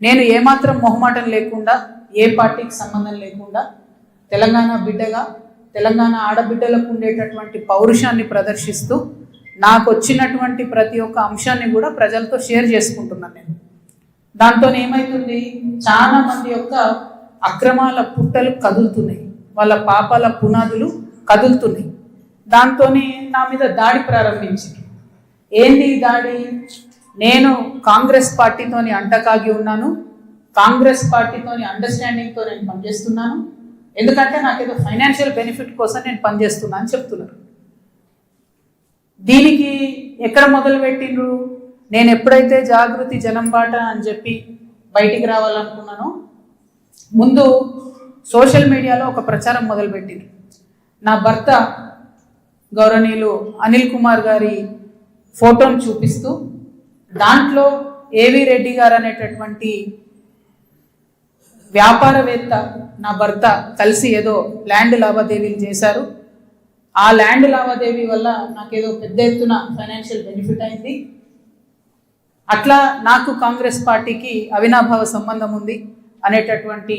నేను ఏమాత్రం మొహమాటం లేకుండా, ఏ పార్టీకి సంబంధం లేకుండా తెలంగాణ బిడ్డగా, తెలంగాణ ఆడబిడ్డలకు ఉండేటటువంటి పౌరుషాన్ని ప్రదర్శిస్తూ నాకు వచ్చినటువంటి ప్రతి ఒక్క అంశాన్ని కూడా ప్రజలతో షేర్ చేసుకుంటున్నాను నేను. దాంతో ఏమవుతుంది, చాలా మంది యొక్క అక్రమాల పుట్టలు కదులుతున్నాయి, వాళ్ళ పాపాల పునాదులు కదులుతున్నాయి. దాంతో నా మీద దాడి ప్రారంభించింది. ఏంది దాడి? నేను కాంగ్రెస్ పార్టీతోని అంటకాగి ఉన్నాను, కాంగ్రెస్ పార్టీతోని అండర్స్టాండింగ్తో నేను పనిచేస్తున్నాను, ఎందుకంటే నాకేదో ఫైనాన్షియల్ బెనిఫిట్ కోసం నేను పనిచేస్తున్నా అని చెప్తున్నారు. దీనికి ఎక్కడ మొదలు పెట్టిండ్రు? నేను ఎప్పుడైతే జాగృతి జనం బాట అని చెప్పి బయటికి రావాలనుకున్నానో ముందు సోషల్ మీడియాలో ఒక ప్రచారం మొదలుపెట్టింది. నా భర్త గౌరవనీయులు అనిల్ కుమార్ గారి ఫోటోను చూపిస్తూ దాంట్లో ఏవి రెడ్డి గారు అనేటటువంటి వ్యాపారవేత్త నా భర్త కలిసి ఏదో ల్యాండ్ లావాదేవీలు చేశారు, ఆ ల్యాండ్ లావాదేవీ వల్ల నాకేదో పెద్ద ఎత్తున ఫైనాన్షియల్ బెనిఫిట్ అయింది, అట్లా నాకు కాంగ్రెస్ పార్టీకి అవినాభావ సంబంధం ఉంది అనేటటువంటి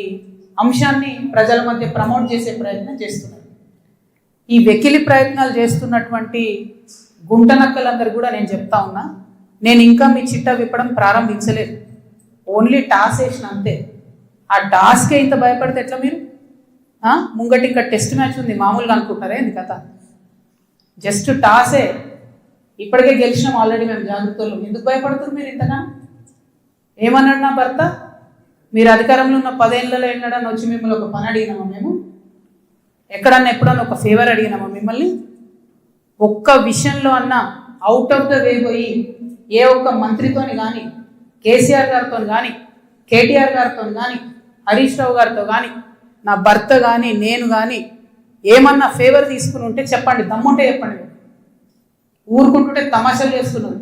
అంశాన్ని ప్రజల మధ్య ప్రమోట్ చేసే ప్రయత్నం చేస్తున్నారు. ఈ వెకిలి ప్రయత్నాలు చేస్తున్నటువంటి గుంటనక్కలందరూ కూడా నేను చెప్తా ఉన్నా, నేను ఇంకా మీ చిట్టా విప్పడం ప్రారంభించలేదు, ఓన్లీ టాస్ వేసిన అంతే. ఆ టాస్కే ఇంత భయపడితే ఎట్లా మీరు? ముంగటి ఇంకా టెస్ట్ మ్యాచ్ ఉంది, మామూలుగా అనుకుంటారే ఏంది కథ? జస్ట్ టాసే, ఇప్పటికే గెలిచినాం ఆల్రెడీ మేము జాగ్రత్తలు, ఎందుకు భయపడుతున్నారు మీరు ఇంతగా? ఏమన్నాడు నా భర్త? మీరు అధికారంలో ఉన్న 10 ఏళ్లలో ఎన్నడన్నా వచ్చి మిమ్మల్ని ఒక పని అడిగినామా మేము? ఎక్కడన్నా ఎప్పుడన్నా ఒక ఫేవర్ అడిగినామా మిమ్మల్ని? ఒక్క విషయంలో అన్నా అవుట్ ఆఫ్ ద వే పోయి ఏ ఒక్క మంత్రితోని కానీ, కేసీఆర్ గారితో కానీ, కేటీఆర్ గారితో కానీ, హరీష్ రావు గారితో కానీ, నా భర్త కానీ, నేను కానీ ఏమన్నా ఫేవర్ తీసుకుని ఉంటే చెప్పండి, దమ్ముంటే చెప్పండి. ఊరుకుంటుంటే తమాషాలు చేస్తున్నారు.